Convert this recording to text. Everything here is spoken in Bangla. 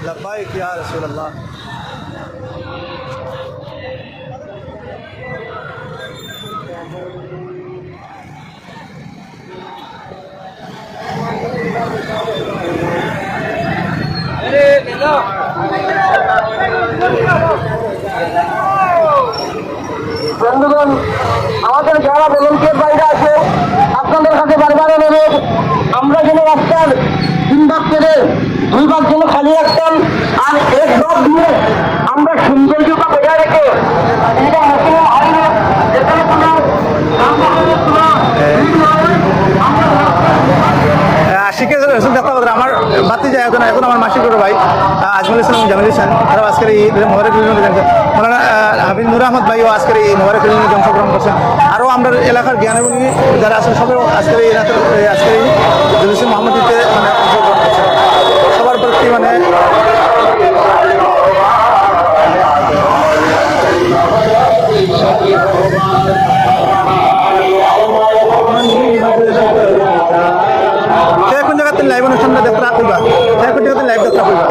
लब्बाइक या रसूल अल्लाह। বন্ধুগণ, আমাদের যারা ভলেন্টিয়ার বাইরে আছে আপনাদের কাছে বারবার অনুরোধ, আমরা যেন রাস্তার 3 ভাগ করে 2 ভাগ যেন খালি রাখতাম, আর 1 ভাগ দিয়ে আমরা সৌন্দর্যতা বজায় রেখে এটা ন্যাশনাল হাইওয়ে যেখানে কোনো যানবাহনের কোনো ভিড় না হয়, আমরা আশিকে রসুল দেখা কথা আমার বাতি যায় এখন আমার মাসি করো ভাই আজমল ইসলাম জামিল ইসলাম তারাও আজকের এই মোবারক মৌলানা হাবিব নুর আহমদ ভাইও আজকের এই মোবারক অংশগ্রহণ করছেন। আরও আমরা এলাকার জ্ঞানীগুণী যারা আছেন সবাই আজকের এই আজকের এই জুলুসে মোহাম্মদীতে মানে অংশগ্রহণ করছেন। সবার প্রতি মানে কোন জায়গাতে লাইভ অনুষ্ঠানটা দেখতে রাখবা, কোন জায়গাতে লাইভ দেখতে রাখবা।